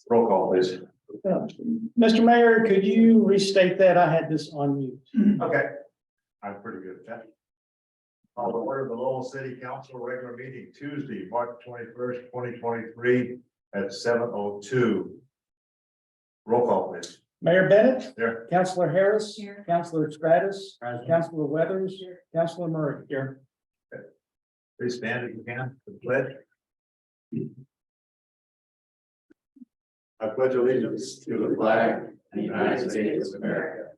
Roll call, please. Mr. Mayor, could you restate that? I had this on mute. Okay. I'm pretty good at that. I'll order the Lowell City Council regular meeting Tuesday, March 21st, 2023 at 7:02. Roll call, please. Mayor Bennett, Here. Councilor Harris, Here. Councilor Stratus, Councilor Weathers, Councilor Murray. Here. Please stand if you can, for the pledge. I pledge allegiance to the flag of the United States of America,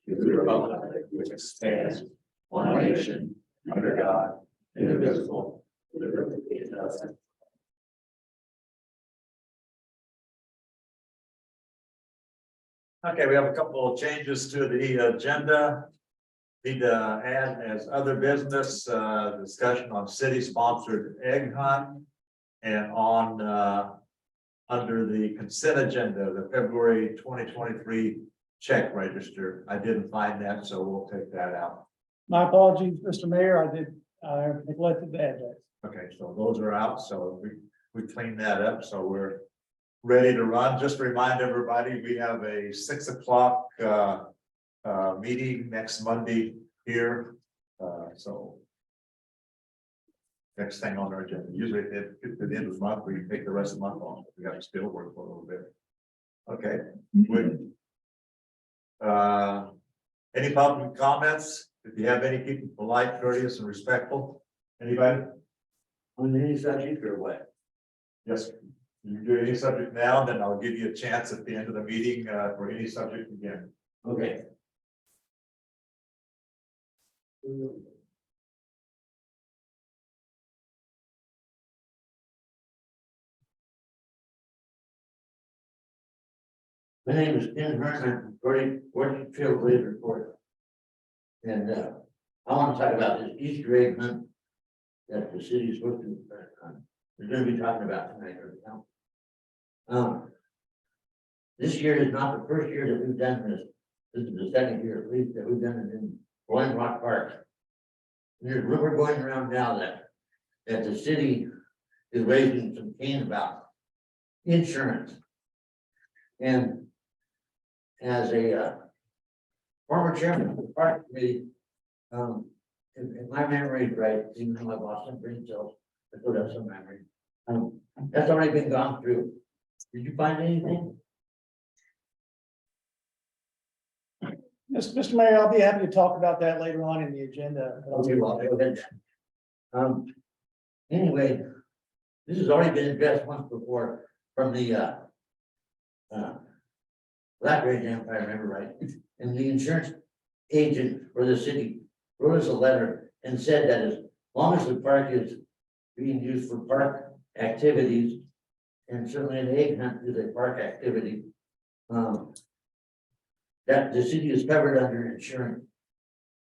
to the republic which stands one nation under God, indivisible, with liberty and justice. Okay, we have a couple of changes to the agenda. Need to add as other business, discussion on city-sponsored egg hunt. And on, under the consent agenda, the February 2023 check register. I didn't find that, so we'll take that out. My apologies, Mr. Mayor, I neglected to add that. Okay, so those are out, so we cleaned that up, so we're ready to run. Just to remind everybody, we have a 6 o'clock meeting next Monday here, so. Next thing on our agenda, usually at the end of the month, we take the rest of the month off, we have to still work for a little bit. Okay, good. Any public comments? If you have any, keep it polite, courteous, and respectful. Anybody? On any subject or what? Yes, you can do any subject now, then I'll give you a chance at the end of the meeting for any subject again. Okay. My name is Ken Hearn, I'm 40 Trailblazer Report. And I want to talk about this Easter egg hunt that the city is supposed to, we're going to be talking about tonight. This year is not the first year that we've done this. This is the second year at least that we've done it in Boyne Rock Park. And there's rumor going around now that the city is raising some cane about insurance. And as a former chairman of the park committee, if my memory is right, even though I've lost some brain cells, I still have some memory. That's already been gone through. Did you find anything? Yes, Mr. Mayor, I'll be happy to talk about that later on in the agenda. Okay, well, go ahead. Anyway, this has already been addressed once before from the Black Ridge Dam, if I remember right, and the insurance agent for the city wrote us a letter and said that as long as the park is being used for park activities, and certainly an egg hunt is a park activity, that the city is covered under insurance.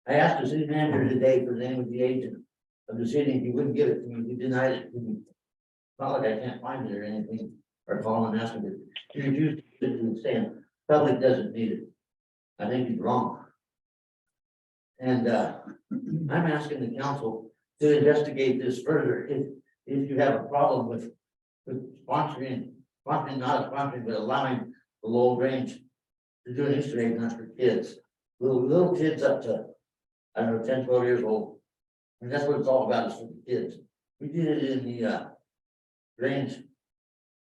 I asked the city manager today for the name of the agent of the city, and he wouldn't give it to me. He denied it to me. Not like I can't find it or anything, or call and ask him to. He refused to stand. Public doesn't need it. I think he's wrong. And I'm asking the council to investigate this further. If you have a problem with sponsoring, not sponsoring, but allowing the Lowell Range to do an Easter egg hunt for kids, little kids up to, I don't know, 10, 12 years old. And that's what it's all about, is for the kids. We did it in the Range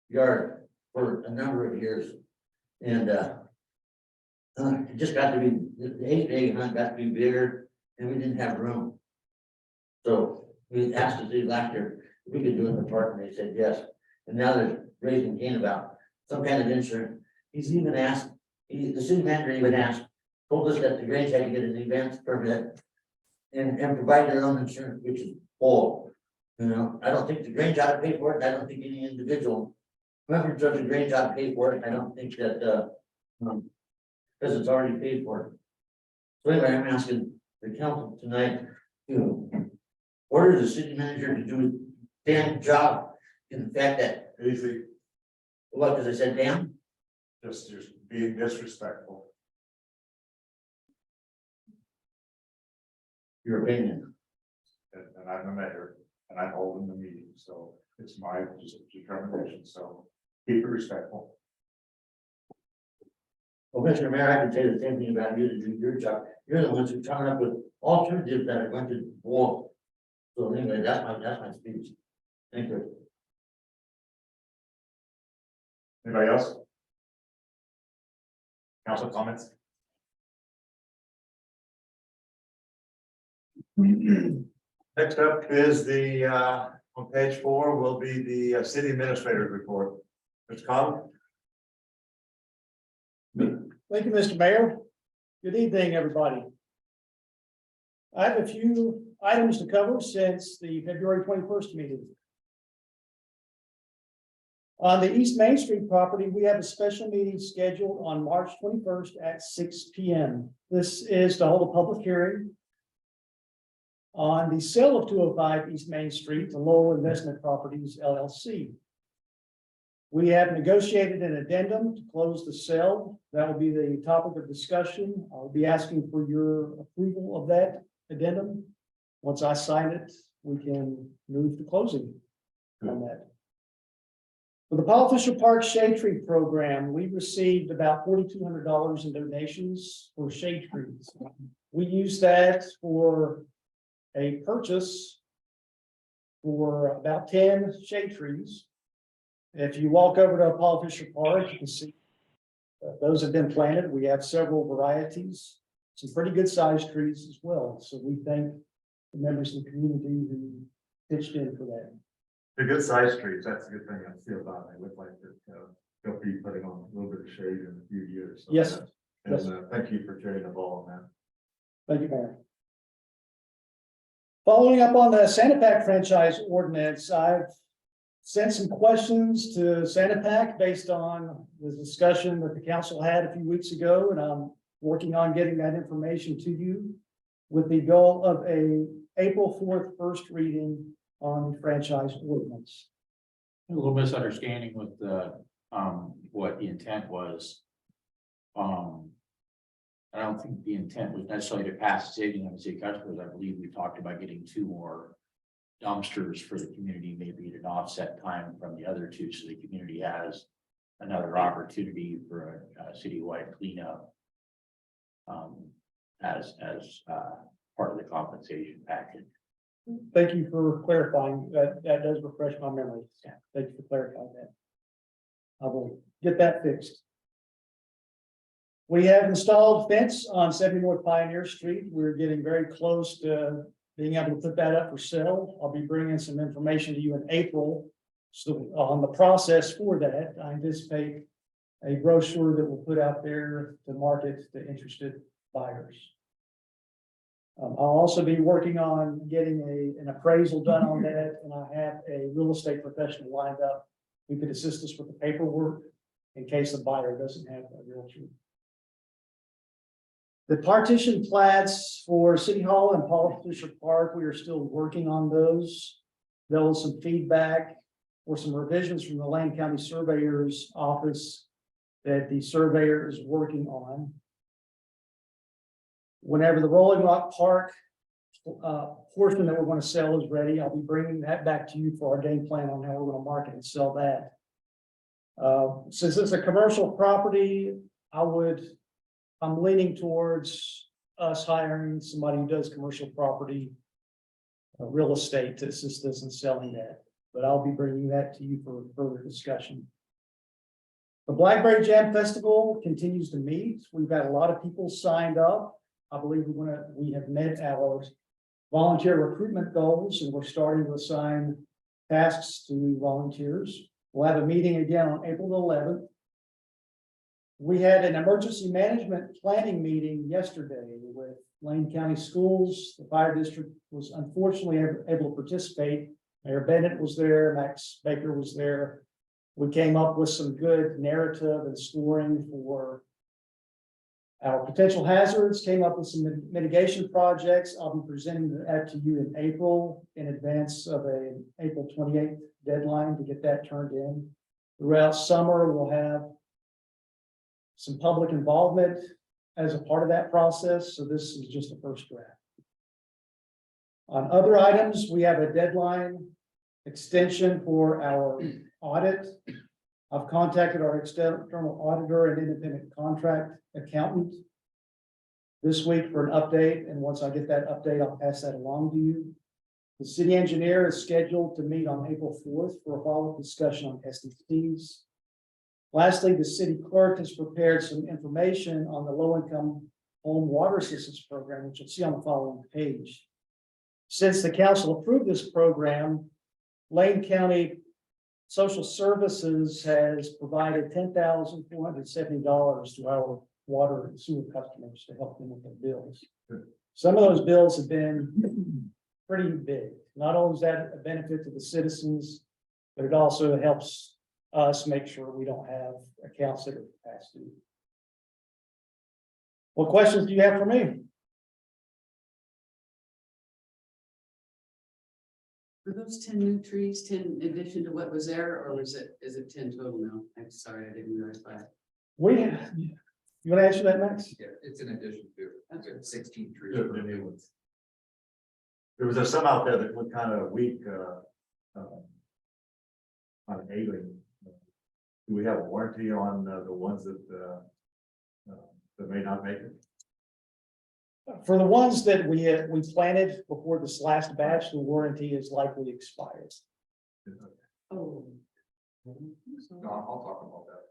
yard for a number of years. And it just got to be, the Easter egg hunt got to be bigger, and we didn't have room. So we asked the city last year if we could do it in the park, and they said yes. And now they're raising cane about some kind of insurance. He's even asked, the city manager even asked, told us that the Grange had to get an events permit and provide their own insurance, which is full. You know, I don't think the Grange ought to pay for it. I don't think any individual members of the Grange ought to pay for it. I don't think that because it's already paid for. So anyway, I'm asking the council tonight to order the city manager to do a damn job in the fact that, Easy, what, because I said damn? just being disrespectful. Your opinion. And I'm the mayor, and I'm holding the meeting, so it's my determination, so keep it respectful. Well, Mr. Mayor, I can say the same thing about you to do your job. You're the ones who come up with alternatives that are going to work. So anyway, that's my speech. Thank you. Anybody else? Council comments? Next up is the, on page 4 will be the city administrator's report. Mr. Cobb? Thank you, Mr. Mayor. Good evening, everybody. I have a few items to cover since the February 21st meeting. On the East Main Street property, we have a special meeting scheduled on March 21st at 6 p.m. This is to hold a public hearing on the sale of 205 East Main Street to Lowell Investment Properties LLC. We have negotiated an addendum to close the sale. That will be the topic of discussion. I'll be asking for your approval of that addendum. Once I sign it, we can move to closing on that. For the Paul Fisher Park Shade Tree Program, we received about $4,200 in donations for shade trees. We use that for a purchase for about 10 shade trees. If you walk over to Paul Fisher Park, you can see those have been planted. We have several varieties, some pretty good sized trees as well. So we thank the members of the community who pitched in for that. The good sized trees, that's a good thing I feel about it. They look like they'll be putting on a little bit of shade in a few years. So Yes. And Yes. Thank you for carrying the ball on that. Thank you, Mayor. Following up on the Santa Pac franchise ordinance, I've sent some questions to Santa Pac based on the discussion that the council had a few weeks ago, and I'm working on getting that information to you with the goal of a April 4th first reading on the franchise ordinance. A little misunderstanding with the, what the intent was. I don't think the intent was necessarily to pass saving on the city customers. I believe we talked about getting 2 more dumpsters for the community, maybe at an offset time from the other 2, so the community has another opportunity for a citywide cleanup. As part of the compensation package. Thank you for clarifying that. That does refresh my memory. Thank you for clarifying that. I will get that fixed. We have installed fence on 70 North Pioneer Street. We're getting very close to being able to put that up for sale. I'll be bringing some information to you in April. So on the process for that, I anticipate a brochure that we'll put out there to market to interested buyers. I'll also be working on getting an appraisal done on that, and I have a real estate professional lined up who could assist us with the paperwork in case the buyer doesn't have a realtor. The partition plats for City Hall and Paul Fisher Park, we are still working on those. There was some feedback or some revisions from the Lane County Surveyor's Office that the surveyor is working on. Whenever the Rolling Rock Park portion that we're going to sell is ready, I'll be bringing that back to you for our game plan on how we're going to market and sell that. Since it's a commercial property, I'm leaning towards us hiring somebody who does commercial property real estate to assist us in selling that. But I'll be bringing that to you for further discussion. The Blackberry Jam Festival continues to meet. We've got a lot of people signed up. I believe we have met our volunteer recruitment goals, and we're starting to assign tasks to volunteers. We'll have a meeting again on April the 11th. We had an emergency management planning meeting yesterday with Lane County Schools. The fire district was unfortunately able to participate. Mayor Bennett was there, Max Baker was there. We came up with some good narrative and scoring for our potential hazards, came up with some mitigation projects. I'll be presenting that to you in April in advance of an April 28th deadline to get that turned in. Throughout summer, we'll have some public involvement as a part of that process. So this is just a first draft. On other items, we have a deadline extension for our audit. I've contacted our external auditor and independent contract accountant this week for an update, and once I get that update, I'll pass that along to you. The city engineer is scheduled to meet on April 4th for a follow-up discussion on SDCs. Lastly, the city clerk has prepared some information on the low-income home water assistance program, which you'll see on the following page. Since the council approved this program, Lane County Social Services has provided $10,470 to our water and sewer customers to help them with their bills. Some of those bills have been pretty big. Not only is that a benefit to the citizens, but it also helps us make sure we don't have accounts that are past due. What questions do you have for me? Were those 10 new trees, 10 in addition to what was there, or is it 10 total now? I'm sorry, I didn't realize that. You want to answer that, Max? Yeah, it's an addition to, Okay. 16 trees. Yeah, the new ones. There was some out there that looked kind of weak, on an alien. Do we have a warranty on the ones that may not make it? For the ones that we planted before this last batch, the warranty is likely expired. Oh. No, I'll talk about that.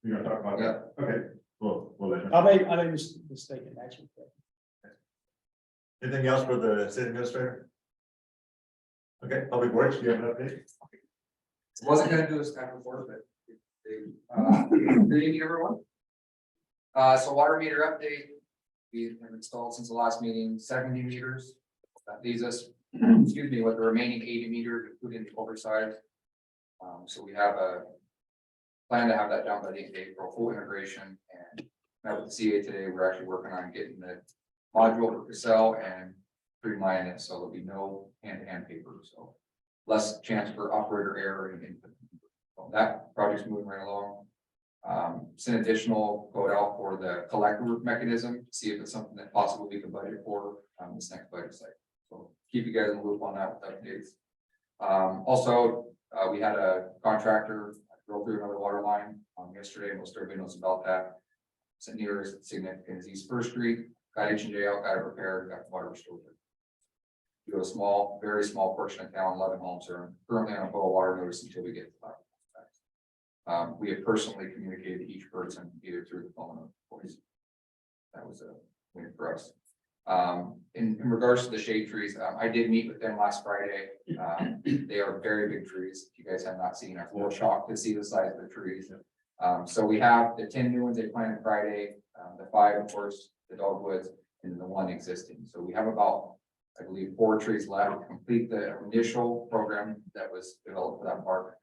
You're gonna talk about that? Okay, well, let me. I made a mistake in actually. Anything else for the city administrator? Okay, Public Works, do you have an update? Wasn't gonna do this time before, but good evening, everyone. So water meter update. We have installed since the last meeting 70 meters. That leaves us, excuse me, with the remaining 80 meters to put in the oversized. So we have a plan to have that done by the end of April, full integration, and met with the CA today. We're actually working on getting the module to sell and streamline it, so there'll be no hand-to-hand paper, so less chance for operator error and input. So that project's moving right along. Send additional code out for the collector mechanism, see if it's something that possibly we can budget for this next budget cycle. So keep you guys in the loop on that with updates. Also, we had a contractor drove through another water line yesterday. Most everybody knows about that. It's near as significant as East First Street. Got H&J out, got it repaired, got water restored. Do a small, very small portion of town, 11 homes are currently on a boil water notice until we get the back. We have personally communicated to each person either through the phone or voice. That was a win for us. In regards to the shade trees, I did meet with them last Friday. They are very big trees. If you guys have not seen, I'm a little shocked to see the size of the trees. So we have the 10 new ones they planted Friday, the 5, of course, the dogwoods, and the 1 existing. So we have about, I believe, 4 trees left to complete the initial program that was developed for that park.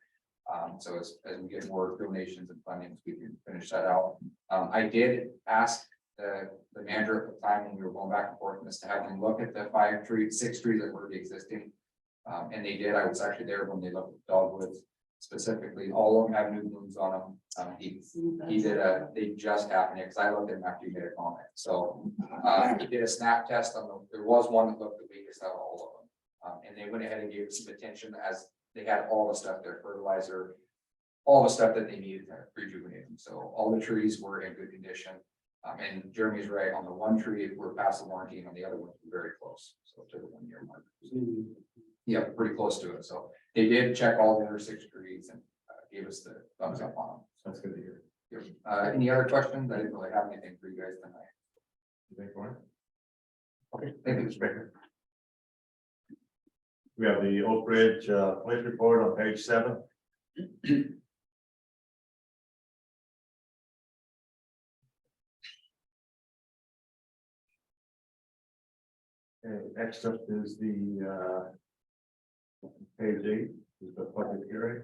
So as we get more donations and fundings, we can finish that out. I did ask the manager at the time when we were going back and forth on this to have them look at the 6 trees that were the existing. And they did. I was actually there when they looked at dogwoods specifically. All of them have new blooms on them. He did they just happened because I looked at them after you made a comment. So he did a snap test on them. There was one that looked the weakest out of all of them. And they went ahead and gave us some attention as they had all the stuff there, fertilizer, all the stuff that they needed to rejuvenate them. So all the trees were in good condition. And Jeremy's right, on the 1 tree, we're past the warranty, and on the other one, we're very close. So to the 1-year mark. Yeah, pretty close to it. So they did check all the other 6 trees and gave us the thumbs up on them. That's good to hear. Yep. Any other questions? I didn't really have anything for you guys tonight. Anything for it? Okay, thank you, Mr. Baker. We have the Oak Ridge police report on page 7. Okay, next up is the page 8 is the public hearing.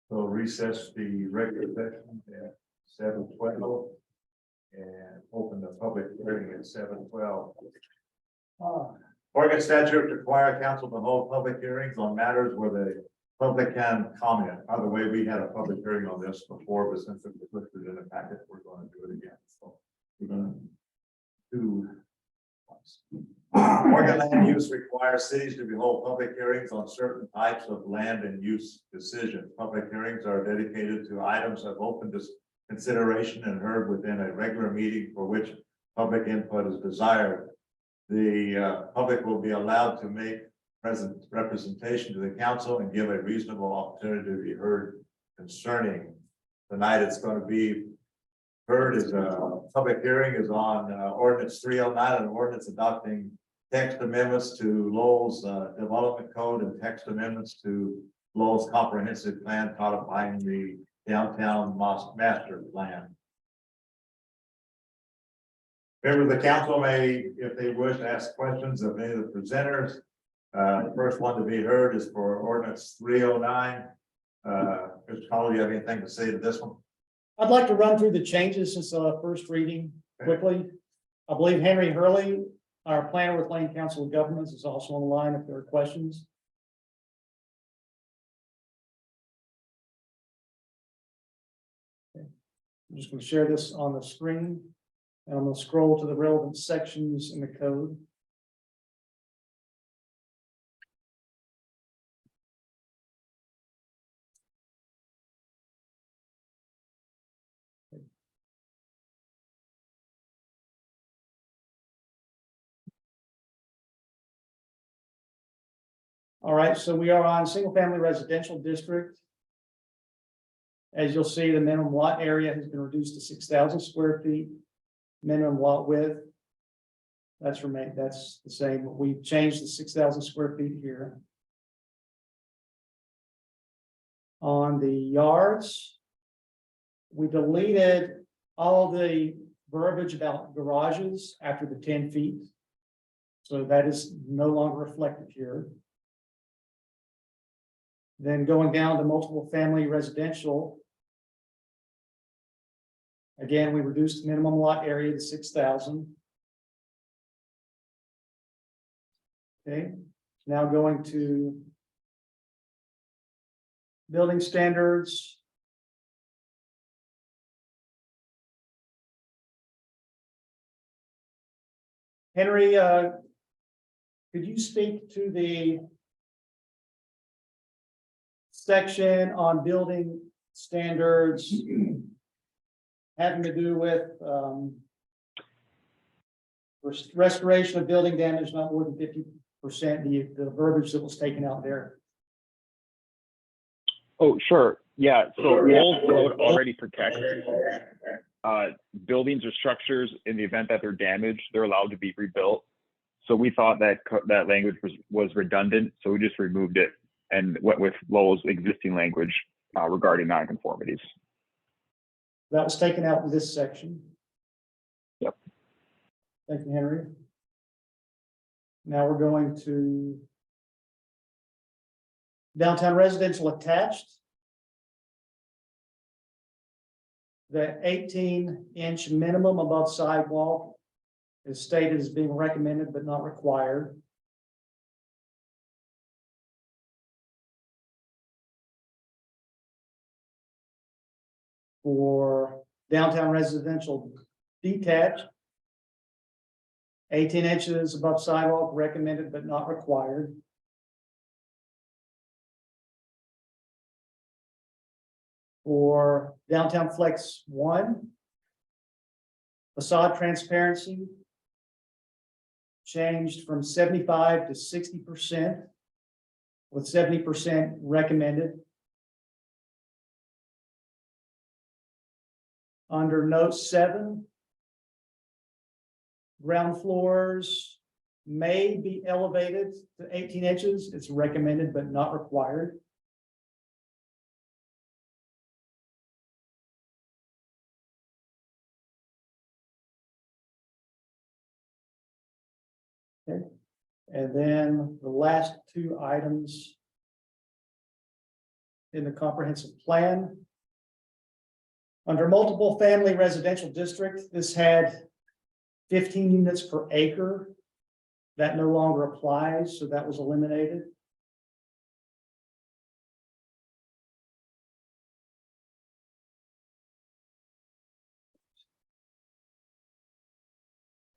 So recess the regular session at 7:12 and open the public hearing at 7:12. Oregon statute require council to hold public hearings on matters where the public can comment. By the way, we had a public hearing on this before, but since it was listed in the packet, we're going to do it again. So we're going to do Oregon land use requires cities to hold public hearings on certain types of land and use decisions. Public hearings are dedicated to items of open consideration and heard within a regular meeting for which public input is desired. The public will be allowed to make present representation to the council and give a reasonable opportunity to be heard concerning. Tonight, it's going to be heard as a public hearing is on ordinance 309, an ordinance adopting text amendments to Lowell's development code and text amendments to Lowell's comprehensive plan codifying the downtown master plan. Members of the council may, if they wish, ask questions of any of the presenters. The first one to be heard is for ordinance 309. Mr. Connell, do you have anything to say to this one? I'd like to run through the changes since first reading quickly. I believe Henry Hurley, our planner with Lane Council of Governments, is also on the line if there are questions. Okay. I'm just going to share this on the screen, and I'm going to scroll to the relevant sections in the code. All right, so we are on single family residential district. As you'll see, the minimum lot area has been reduced to 6,000 square feet. Minimum lot width. That's the same, but we've changed the 6,000 square feet here. On the yards, we deleted all the verbiage about garages after the 10 feet. So that is no longer reflected here. Then going down to multiple family residential. Again, we reduced minimum lot area to 6,000. Okay, now going to building standards. Henry, could you speak to the section on building standards having to do with restoration of building damage not more than 50%, the verbiage that was taken out there? Oh, sure. Yeah. So Lowell's code already protects buildings or structures in the event that they're damaged, they're allowed to be rebuilt. So we thought that that language was redundant, so we just removed it and went with Lowell's existing language regarding nonconformities. That was taken out in this section. Yep. Thank you, Henry. Now we're going to downtown residential attached. The 18-inch minimum above sidewalk is stated as being recommended but not required. For downtown residential detached, 18 inches above sidewalk recommended but not required. For downtown flex 1, facade transparency changed from 75 to 60%, with 70% recommended. Under note 7, ground floors may be elevated to 18 inches. It's recommended but not required. Okay. And then the last two items in the comprehensive plan. Under multiple family residential district, this had 15 units per acre. That no longer applies, so that was eliminated.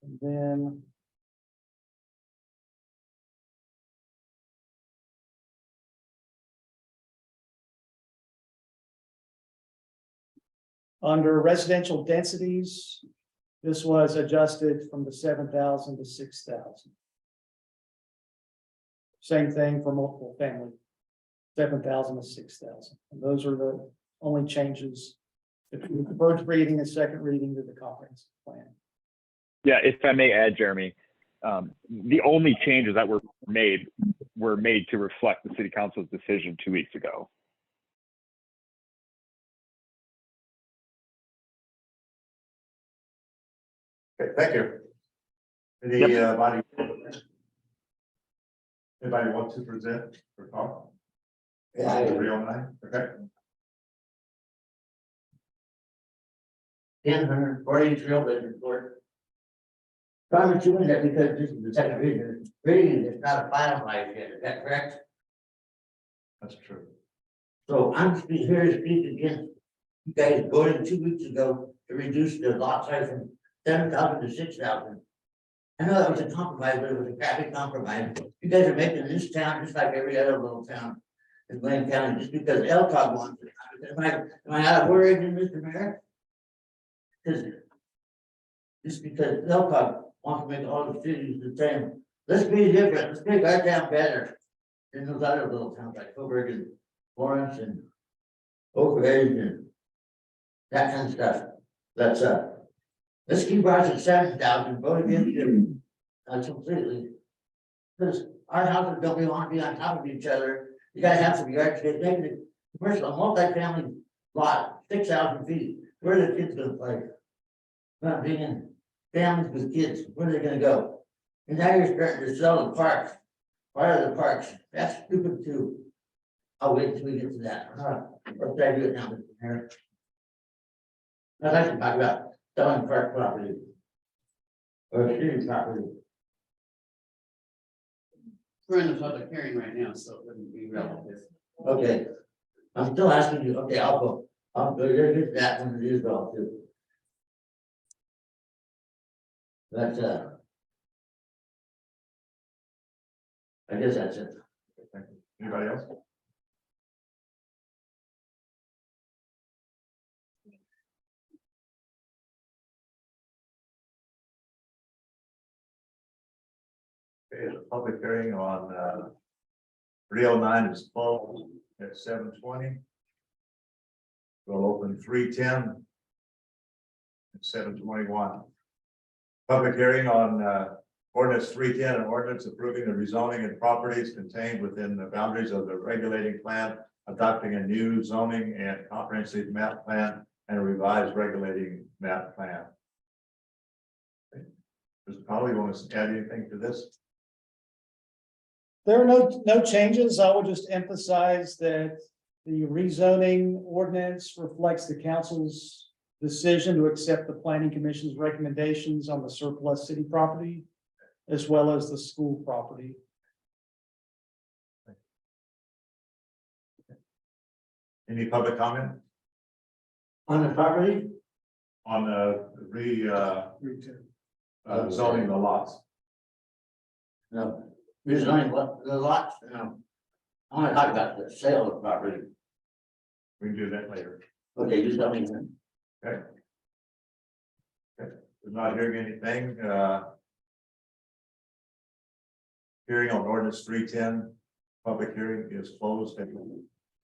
And then Under residential densities, this was adjusted from the 7,000 to 6,000. Same thing for multiple family, 7,000 to 6,000. And those are the only changes between the first reading and second reading to the comprehensive plan. Yeah, if I may add, Jeremy, the only changes that were made to reflect the city council's decision 2 weeks ago. Okay, thank you. Anybody want to present or talk? Yeah, 309, okay. 1040 Trail Business Court. So I'm assuming that because this is the second reading is not finalized yet, is that correct? That's true. So I'm here to speak against, you guys voted 2 weeks ago to reduce the lot size from 7,000 to 6,000. I know that was a compromise, but it was a crappy compromise. You guys are making this town just like every other little town in Blaine County, just because Elcog wants it. Am I out of word, Mr. Mayor? Because just because Elcog wants to make all the cities the same, let's be different, let's make our town better than those other little towns like Coburg and Florence and Oak Ridge and that kind of stuff. Let's keep ours at 7,000, vote against it completely. Because our houses don't really want to be on top of each other. You gotta have some yard space, maybe the commercial, multi-family lot, 6,000 feet, where are the kids gonna play? Not being in families with kids, where are they gonna go? And now you're starting to sell the parks, part of the parks, that's stupid too. I'll wait until we get to that. Let's try to do it now, Mr. Mayor. I'd like to talk about selling park property. Or city property. We're in the public hearing right now, so it wouldn't be relevant. Okay. I'm still asking you, okay, I'll go get that when it is all too. But, I guess that's it. Thank you. Anybody else? Okay, the public hearing on 309 is closed at 7:20. We'll open 310 at 7:21. Public hearing on ordinance 310, an ordinance approving the rezoning and properties contained within the boundaries of the regulating plan, adopting a new zoning and comprehensive map plan and a revised regulating map plan. Mr. Connolly, you want to add anything to this? There are no changes. I will just emphasize that the rezoning ordinance reflects the council's decision to accept the planning commission's recommendations on the surplus city property, as well as the school property. Any public comment On the property, on zoning the lots? no, rezoning what, the lots, no. I wanna talk about the sale of property. We can do that later. Okay, you tell me. Okay. Okay, we're not hearing anything, hearing on ordinance 310, public hearing is closed at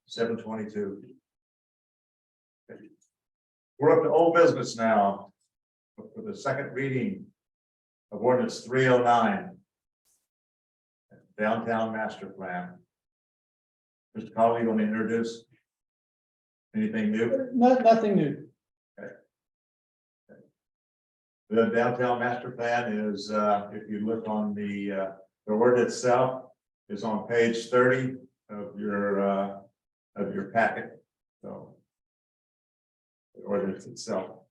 7:22. Okay. We're up to old business now. For the second reading of ordinance 309. Downtown master plan. Mr. Colley, you want to introduce? Anything new? Nothing new. The downtown master plan is, if you look on the ordinance itself, is on page 30 of your packet. So. The ordinance itself.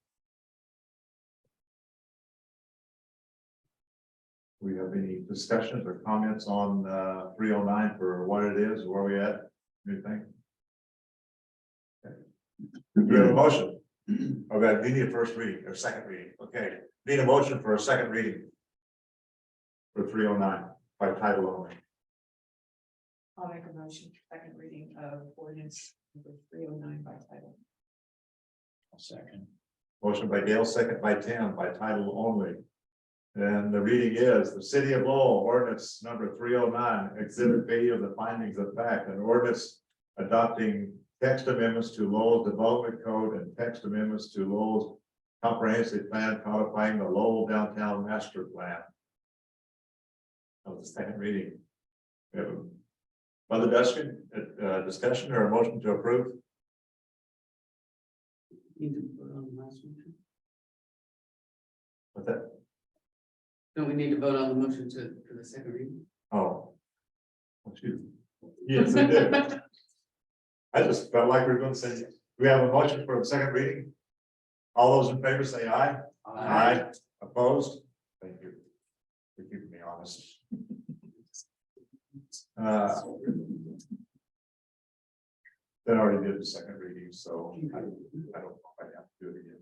We have any discussions or comments on 309 for what it is, where we at, anything? Okay. Do we have a motion? Okay, we need a first reading or second reading, okay, need a motion for a second reading. For 309 by title only. I'll make a motion, second reading of ordinance number 309 by title. Second. Motion by Dale, second by Tim, by title only. And the reading is, the city of Lowell, ordinance number 309, exhibit B of the findings of fact, an ordinance adopting text amendments to Lowell's development code and text amendments to Lowell's comprehensive plan codifying the Lowell downtown master plan. That was the second reading. We have a other discussion or a motion to approve? Need to vote on the last motion? With that, Don't we need to vote on the motion for the second reading? oh. Excuse me. Yes, I did. I just felt like we were going to say, we have a motion for a second reading. All those in favor say aye. Aye. Opposed? Thank you. For keeping me honest. That already did the second reading, so I don't know if I have to do it again.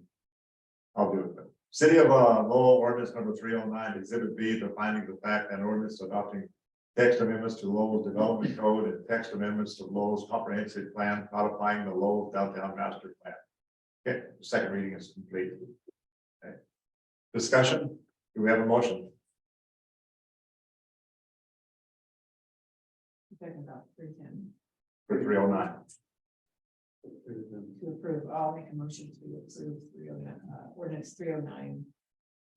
I'll do it. But City of Lowell ordinance number 309, exhibit B, the findings of fact and ordinance adopting text amendments to Lowell's development code and text amendments to Lowell's comprehensive plan codifying the Lowell downtown master plan. Okay, the second reading is complete. Okay. Discussion, do we have a motion? Talking about 310 For 309, to approve. I'll make a motion to approve 309, ordinance 309.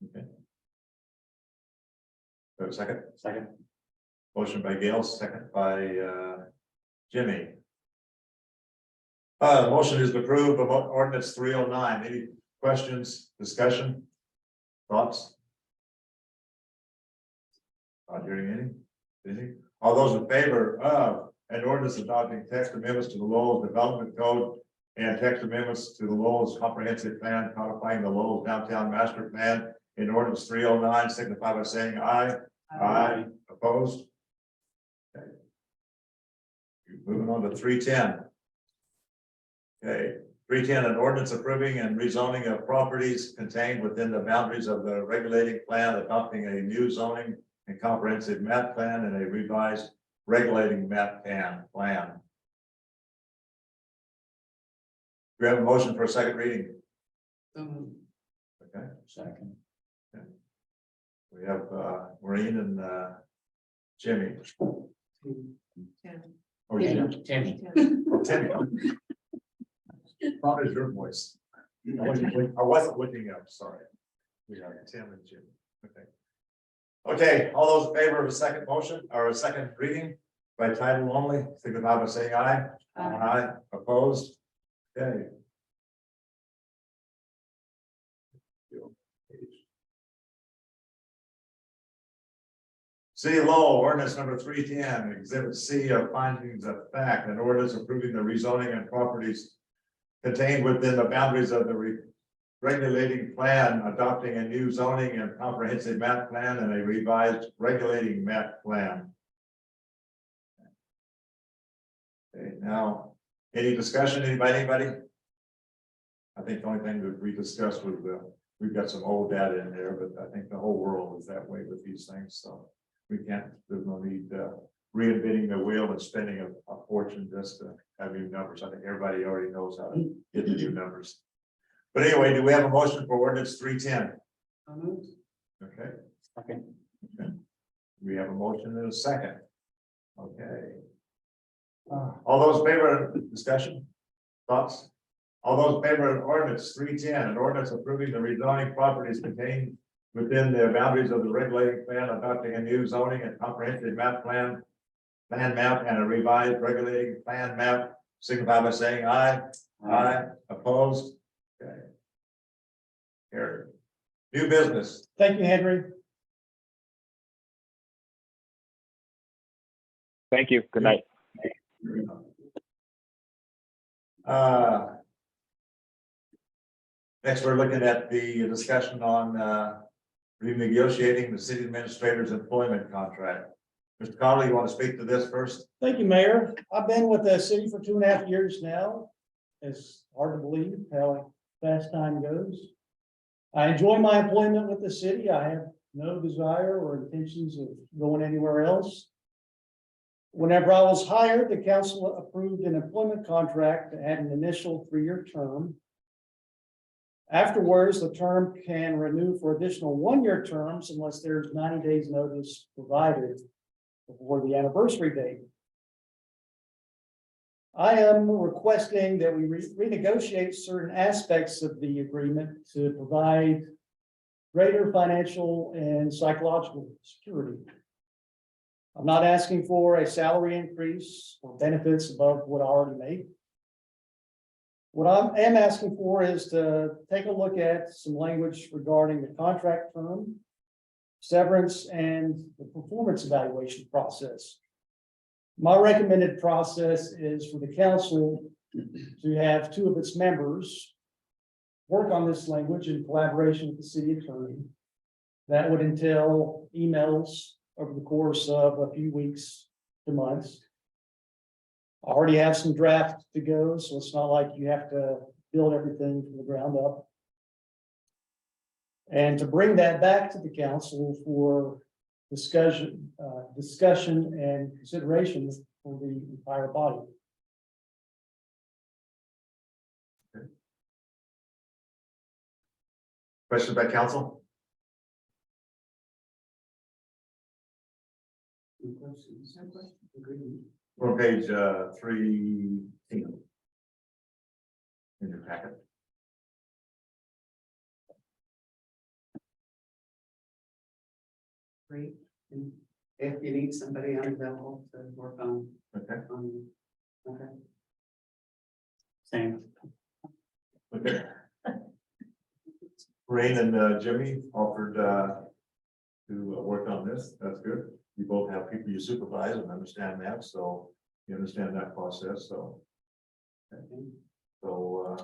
okay. Do we have a second? Second. Motion by Gail, second by Jimmy. Motion is to approve of ordinance 309. Any questions, discussion, thoughts? Not hearing any? All those in favor of an ordinance adopting text amendments to the Lowell's development code and text amendments to the Lowell's comprehensive plan codifying the Lowell's downtown master plan in ordinance 309, signify by saying aye. Aye. Opposed? Okay. Moving on to 310. Okay, 310, an ordinance approving and rezoning of properties contained within the boundaries of the regulating plan, adopting a new zoning and comprehensive map plan and a revised regulating map plan. We have a motion for a second reading. Okay, Second. we have Maureen and Jimmy. 10. Oh, Yeah. Jim. Tammy. Oh, Timmy. What is your voice? I wasn't looking up, sorry. We are Tim and Jim. Okay. Okay, all those in favor of a second motion or a second reading by title only, signify by saying aye. Aye. Opposed? Okay. City of Lowell, ordinance number 310, exhibit C of findings of fact, an ordinance approving the rezoning and properties contained within the boundaries of the regulating plan, adopting a new zoning and comprehensive map plan and a revised regulating map plan. Okay, now, any discussion, anybody? I think the only thing that we discussed was we've got some old data in there, but I think the whole world is that way with these things, so we can't, there's no need reinventing the wheel and spending a fortune just to have new numbers. I think everybody already knows how to get the new numbers. But anyway, do we have a motion for ordinance 310? Okay. Second. We have a motion and a second. Okay. All those in favor of discussion? Thoughts? All those in favor of ordinance 310, an ordinance approving the rezoning properties contained within the boundaries of the regulating plan, adopting a new zoning and comprehensive map plan map and a revised regulating plan map, signify by saying aye. Aye. Opposed? Okay. Carried. New business. Thank you, Henry. Thank you. Good night. Next, we're looking at the discussion on renegotiating the city administrator's employment contract. Mr. Conley, you want to speak to this first? Thank you, Mayor. I've been with the city for 2.5 years now. It's hard to believe how fast time goes. I enjoy my employment with the city. I have no desire or intentions of going anywhere else. Whenever I was hired, the council approved an employment contract to add an initial 3-year term. Afterwards, the term can renew for additional one-year terms unless there's 90 days notice provided before the anniversary date. I am requesting that we renegotiate certain aspects of the agreement to provide greater financial and psychological security. I'm not asking for a salary increase or benefits above what I already make. What I am asking for is to take a look at some language regarding the contract term, severance, and the performance evaluation process. My recommended process is for the council to have two of its members work on this language in collaboration with the city attorney. That would entail emails over the course of a few weeks to months. I already have some drafts to go, so it's not like you have to build everything from the ground up. And to bring that back to the council for discussion and consideration for the entire body. Questions by council? On page 3 in your packet. Great. And if you need somebody unavailable to work on, Okay. Okay. Same. Okay. Rain and Jimmy offered to work on this. That's good. You both have people you supervise and understand that, so you understand that process, so. So, so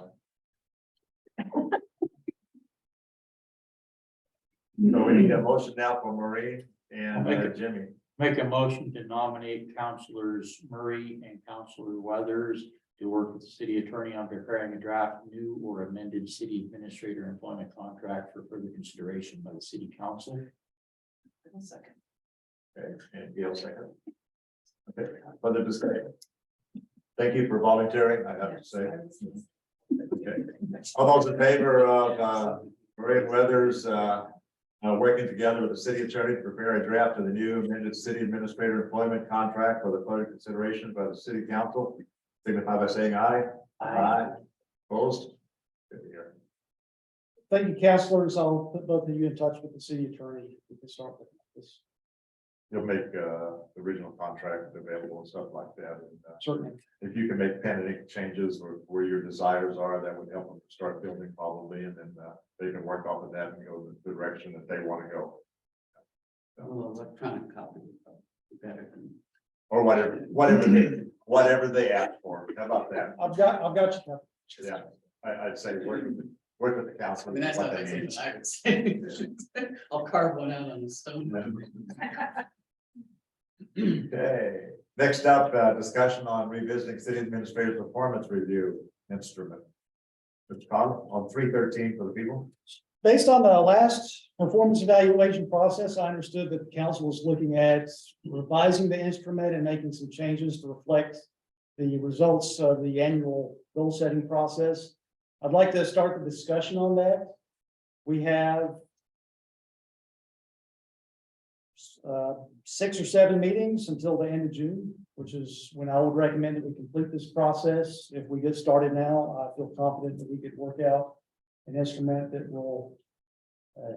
we need a motion now for Maureen and Jimmy. Make a motion to nominate Councilors Murray and Councilor Weathers to work with the city attorney on preparing a draft new or amended city administrator employment contract for further consideration by the city council. Second. Okay, and Gail second. Okay, further discussion. Thank you for volunteering, I have to say. Okay, all those in favor of Maureen Weathers working together with the city attorney to prepare a draft of the new amended city administrator employment contract for the further consideration by the city council, signify by saying aye. Aye. Opposed? Good to hear. Thank you, councilors. I'll put both of you in touch with the city attorney. We can start with this. You'll make the original contract available and stuff like that. And Certainly. if you can make pen and ink changes or where your desires are, that would help them start building probably, and then they can work off of that and go the direction that they want to go. Well, electronic copy. Better than. Or whatever they ask for. How about that? I've got you covered. Yeah, I'd say work with the council. I mean, that's what not they need. I would say. I'll carve one out on the stone. Okay, next up, discussion on revisiting city administrative performance review instrument. Mr. Connell, on 313 for the people. Based on the last performance evaluation process, I understood that the council was looking at revising the instrument and making some changes to reflect the results of the annual goal setting process. I'd like to start the discussion on that. We have 6 or 7 meetings until the end of June, which is when I would recommend that we complete this process. If we get started now, I feel confident that we could work out an instrument that will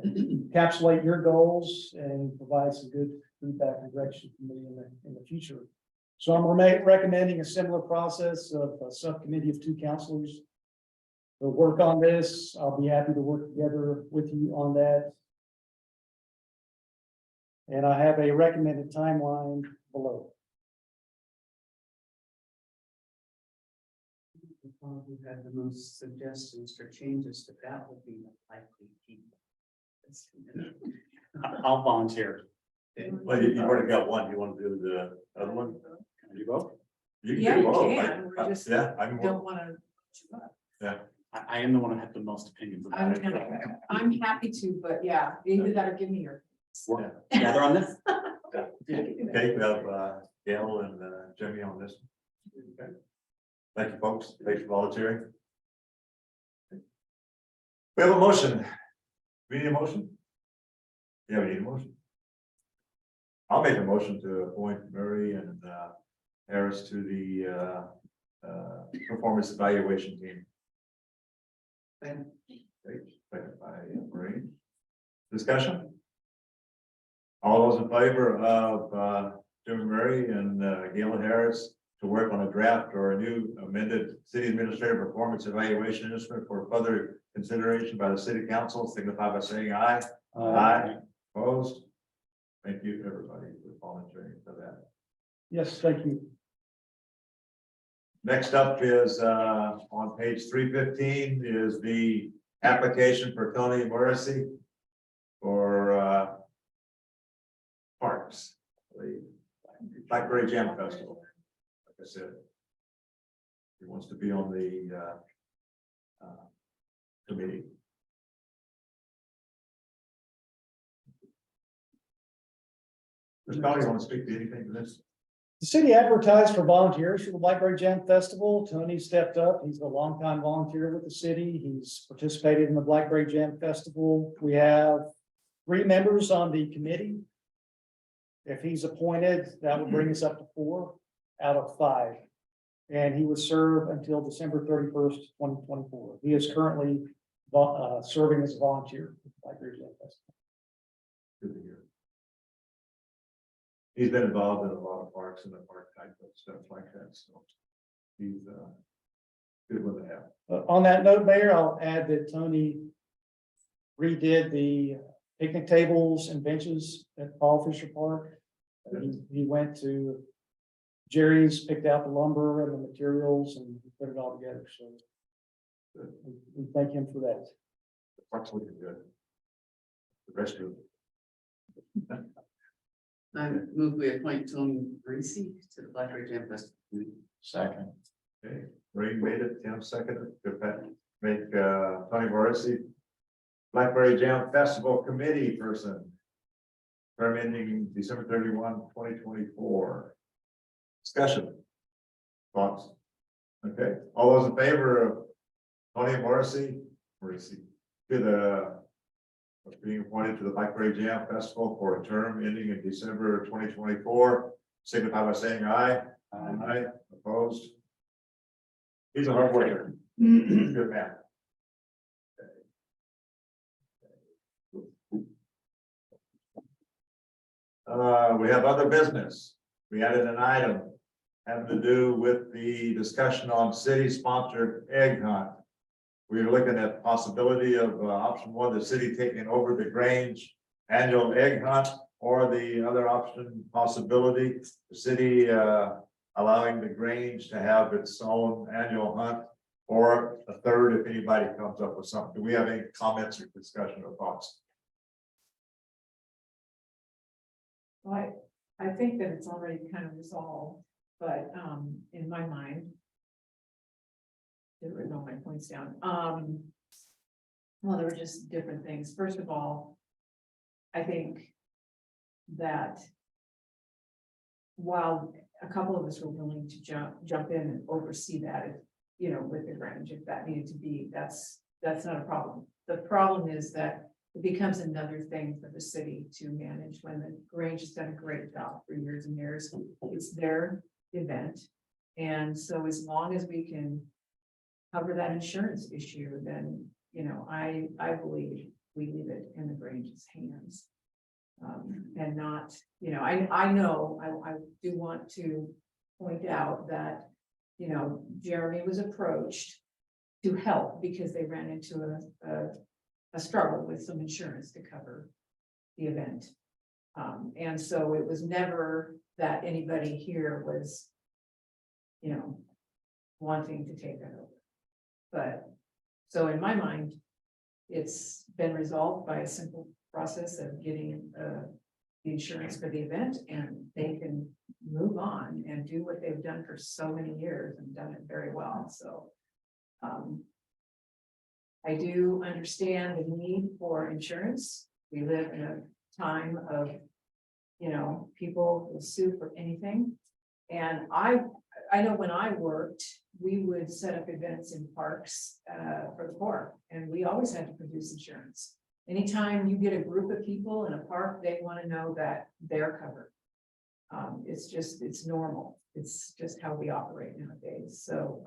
encapsulate your goals and provide some good feedback and direction for me in the future. So I'm recommending a similar process of a subcommittee of 2 counselors to work on this. I'll be happy to work together with you on that. And I have a recommended timeline below. Who had the most suggestions for changes to that would be the likely people. I'll volunteer. Well, you've already got one. You want to do the other one? Can I do both? You Yeah, do you both. can. We're just Yeah, I'm don't want to. I am the one who had the most opinions about it. I'm happy to, but yeah, either that or give me your. Work together on this. Okay, we have Gail and Jimmy on this. Okay. Thank you, folks. Thanks for volunteering. We have a motion. We need a motion? Yeah, we need a motion. I'll make a motion to appoint Murray and Harris to the performance evaluation team. Thank Okay, second by Murray. Discussion? All those in favor of Jim Murray and Gail Harris to work on a draft or a new amended city administrative performance evaluation instrument for further consideration by the city council, signify by saying aye. Aye. Opposed? Thank you, everybody, for volunteering for that. Yes, thank you. Next up is on page 315 is the application for Tony Morrissey for parks, the Blackberry Jam Festival. Like I said, he wants to be on the committee. Does Tony want to speak to anything to this? The city advertised for volunteers for the Blackberry Jam Festival. Tony stepped up. He's a longtime volunteer with the city. He's participated in the Blackberry Jam Festival. We have 3 members on the committee. If he's appointed, that would bring us up to 4 out of 5. And he would serve until December 31st, 2024. He is currently serving as a volunteer with the Blackberry Jam Festival. Good to hear. He's been involved in a lot of parks and the park type of stuff like that, so he's good with that. On that note, Mayor, I'll add that Tony redid the picnic tables and benches at Paul Fisher Park. He went to Jerry's, picked out the lumber and the materials and put it all together, so we thank him for that. The park's looking good. The restroom. I move we appoint Tony Reese to the Blackberry Jam Festival Committee. Second. Okay, Ray made it, Tim seconded, good Pat, make Tony Morrissey Blackberry Jam Festival Committee person. Term ending December 31, 2024. Discussion. Thoughts? Okay, all those in favor of Tony Morrissey to the being appointed to the Blackberry Jam Festival for a term ending in December 2024, signify by saying aye. Aye. Opposed? He's a hard worker. Good man. We have other business. We added an item having to do with the discussion on city-sponsored egg hunt. We're looking at possibility of option 1, the city taking over the Grange annual egg hunt, or the other option possibility, the city allowing the Grange to have its own annual hunt, or a third if anybody comes up with something. Do we have any comments or discussion or thoughts? Well, I think that it's already kind of resolved, but in my mind. Didn't write all my points down. Well, there were just different things. First of all, I think that while a couple of us were willing to jump in and oversee that, if, you know, with the Grange, if that needed to be, that's not a problem. The problem is that it becomes another thing for the city to manage when the Grange has done a great job for years and years. It's their event. And so as long as we can cover that insurance issue, then, you know, I believe we leave it in the Grange's hands. And not, you know, I know, I do want to point out that, you know, Jeremy was approached to help because they ran into a struggle with some insurance to cover the event. And so it was never that anybody here was, you know, wanting to take that over. But so in my mind, it's been resolved by a simple process of getting the insurance for the event, and they can move on and do what they've done for so many years and done it very well. So I do understand the need for insurance. We live in a time of, you know, people will sue for anything. And I know when I worked we would set up events in parks, for the poor, and we always had to produce insurance. Anytime you get a group of people in a park, they want to know that they're covered. It's normal. It's just how we operate nowadays. So,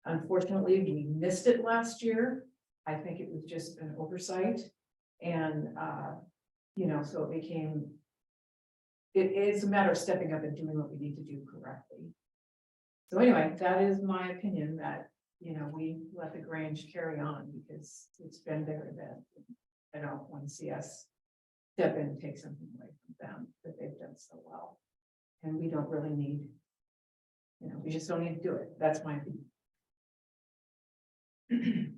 unfortunately, we missed it last year. I think it was just an oversight. And, so it became, it's a matter of stepping up and doing what we need to do correctly. So anyway, that is my opinion that, we let the Grange carry on because it's been their event. I don't want to see us step in and take something away from them that they've done so well. And we don't really need, we just don't need to do it. That's my opinion.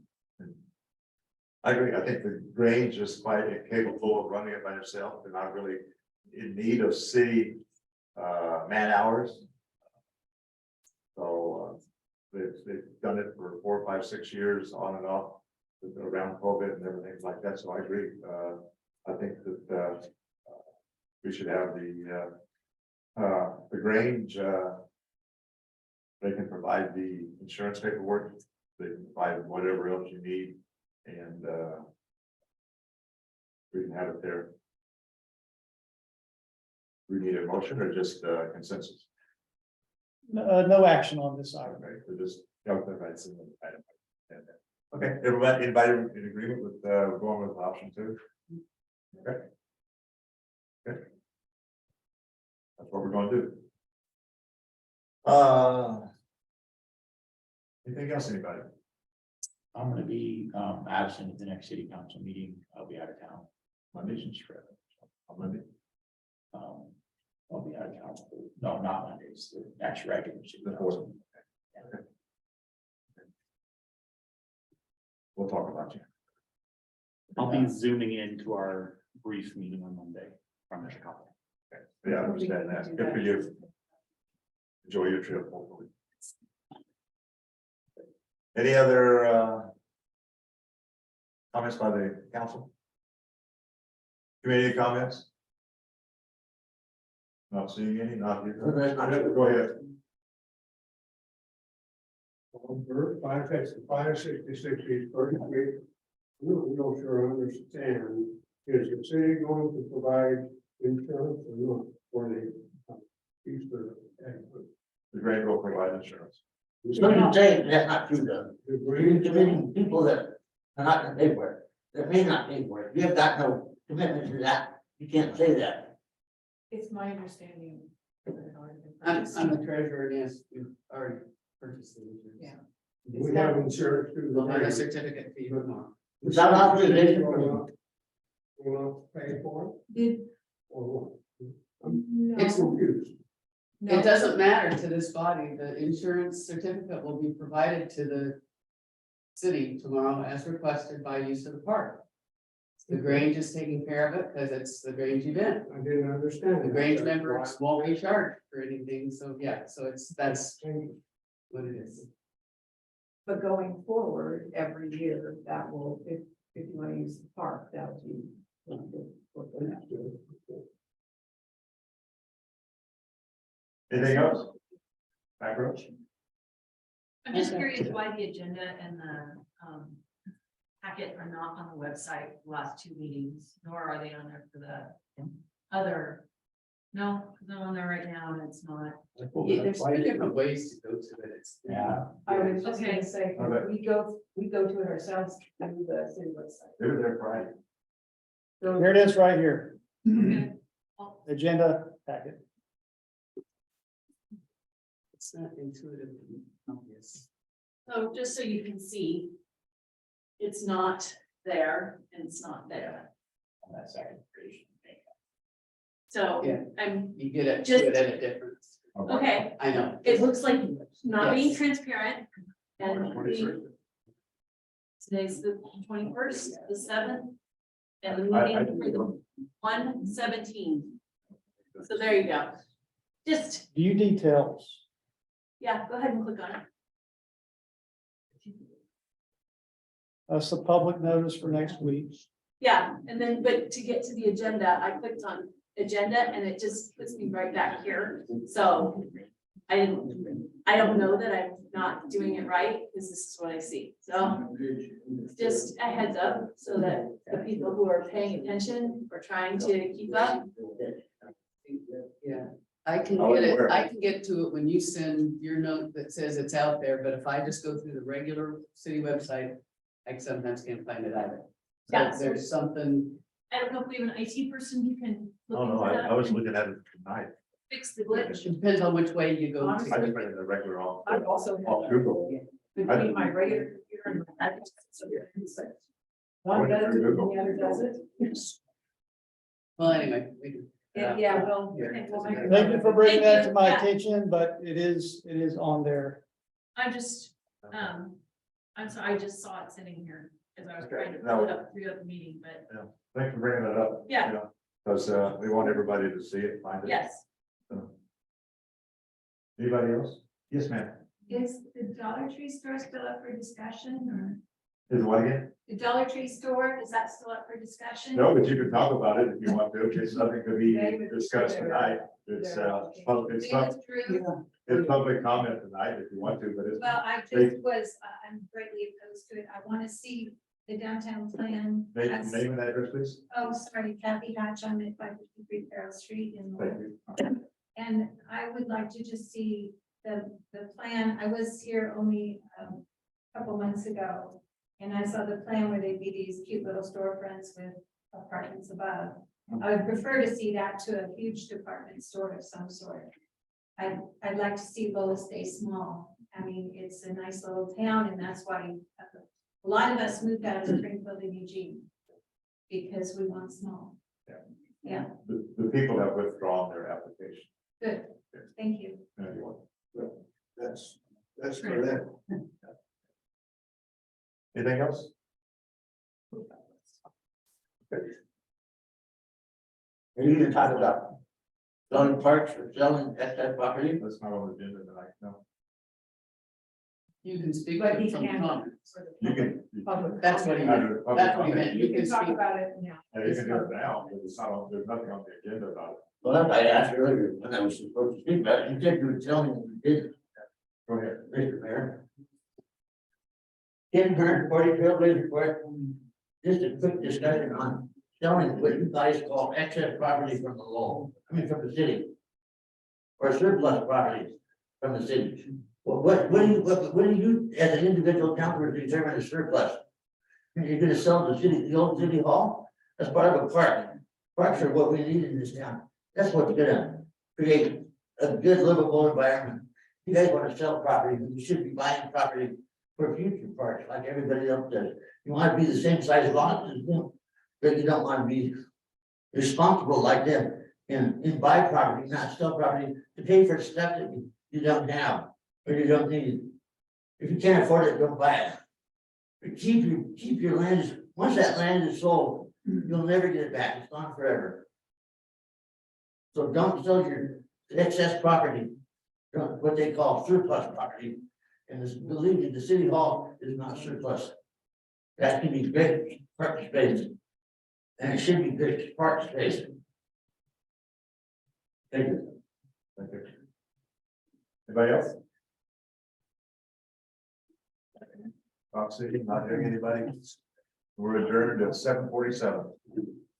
I agree. I think the Grange is quite capable of running it by itself. They're not really in need of city man hours. So they've done it for 4, 5, 6 years on and off around COVID and everything like that. So I agree. I think that we should have the Grange. They can provide the insurance paperwork. They can provide whatever else you need, and we can have it there. We need a motion or just consensus? No action on this item. Okay, so just, okay, everybody in agreement with going with option 2? Okay. Okay. That's what we're going to do. Anything else, anybody? I'm gonna be absent at the next city council meeting. I'll be out of town. My business trip. On Monday? I'll be out of town. No, not Mondays, the next regular city The council. 4th. Okay. We'll talk about you. I'll be zooming into our brief meeting on Monday from Chicago. Okay. Yeah, I understand that. Good for you. Enjoy your trip, hopefully. Any other comments by the council? Community comments? Not seeing any, not here. Go ahead. Fire 566 East First Street. We don't sure understand, is the city going to provide insurance or not for the Easter egg? The Grange will provide insurance. So you say that's not true though. The You're green, committing people that are not gonna pay for it, that may not pay for it. You have got no commitment to that. You can't say that. It's my understanding. I'm the treasurer, and yes, we've already purchased the insurance. Yeah. we have insurance through the. We'll have a certificate fee tomorrow. Without authorization from Will not pay for it Did, or what? I'm It's- confused. It doesn't matter to this body, the insurance certificate will be provided to the city tomorrow as requested by use of the park. The Grange is taking care of it because it's the Grange event. I didn't understand. The that. Grange That's members why- won't be charged for anything, so yeah, so that's Thank you. what it is. but going forward, every year, that will, if you want to use the park, that'll be. Anything else? Macro? I'm just curious why the agenda and the packet are not on the website the last 2 meetings, nor are they on there for the other. No, they're on there right now and it's not. Yeah, there's 2 different ways to go to it. It's. Yeah. I was just Okay. gonna say, Okay. we go to it ourselves through the city website. They were there Friday. So Here it is right here, Okay. Well, agenda packet. It's not intuitively obvious. so just so you can see, it's not there and it's not there. On that second page. So Yeah. I'm, You get it, Just- to it at a difference. okay, I know. it looks like not being Yes. transparent. And 21st. today's the 21st, the 7th. And the I meeting for the 1/17. So there you go. Just, View details. yeah, go ahead and click on it. That's the public notice for next week. Yeah, and then, but to get to the agenda, I clicked on agenda and it just puts me right back here. So I didn't I don't know that I'm not doing it right, because this is what I see, so just a heads up, so that the people who are paying attention or trying to keep up. Yeah, I can I wasn't get it, aware. I can get to it when you send your note that says it's out there, but if I just go through the regular city website, I sometimes can't find it either. So Yeah. if there's something, I don't know if we have an IT person who can look Oh, no, into I that was and looking at it tonight. fix the glitch. it depends on which way you go. I to. just read it in the regular off. I've also Off had Google. between my regular computer and my iPad, so it's like, one Went does through it, and Google. the other does it. Well, anyway, we can. Yeah, well. Thank you for bringing that to my Yeah. attention, but it is on there. I just, I'm sorry, I just saw it sitting here as I was Okay, trying to no. pull it up throughout the meeting, but Thanks for bringing that up. Yeah. Because, we want everybody to see it, find it. yes. Anybody else? Yes, ma'am. Is the Dollar Tree store still up for discussion Is what again? or the Dollar Tree store, is that still up for discussion? No, but you can talk about it if you want to. It's nothing to be discussed tonight. It's, it's public comment tonight if you want to, but it's. Well, I just was, I'm greatly opposed to it. I want to see the downtown plan. Name as- name and address, please. Oh, sorry, Kathy Hatch, I'm at 553 Carroll Street in Thank Lowell. you. And I would like to just see the plan. I was here only a couple months ago. And I saw the plan where they'd be these cute little storefronts with apartments above. I would prefer to see that to a huge department store of some sort. I'd like to see Lowell stay small. I mean, it's a nice little town and that's why a lot of us moved out of Springfield and Eugene. Because we want small. Yeah, The people have withdrawn their application. good. Thank you. Anyone? That's for them. Anything else? Are you gonna talk about selling parks or selling excess property? That's not on the agenda tonight, no. You can speak But he from can. comments. You can. Public That's what he meant. Under public That's what he comment. meant. You can talk about it now. Yeah, you can do it now, but it's not on, there's nothing on the agenda about it. Well, that's what I asked earlier when I was supposed to speak about it. You said you would tell me when you did, Go ahead. Mr. Mayor. 1040 Trailblazer Court. Just a quick discussion on selling what you guys call excess property from the law, from the city. Or surplus properties from the city. What do you, as an individual counselor, determine a surplus? You're gonna sell the old city hall? That's part of a park. Parks are what we need in this town. That's what's gonna create a good livable environment. You guys wanna sell property, you should be buying property for future parks like everybody else does. You wanna be the same size lots as them, but you don't wanna be responsible like them and buy property, not sell property to pay for stuff that you don't have or you don't need. If you can't afford it, don't buy it. But keep your land, once that land is sold, you'll never get it back, it's gone forever. So don't sell your excess property, what they call surplus property. And believe me, the city hall is not surplus. That can be great park space. And it should be great park space. Thank you. Thank you. Anybody else? Talk City, not hearing anybody. We're adjourned at 7:47.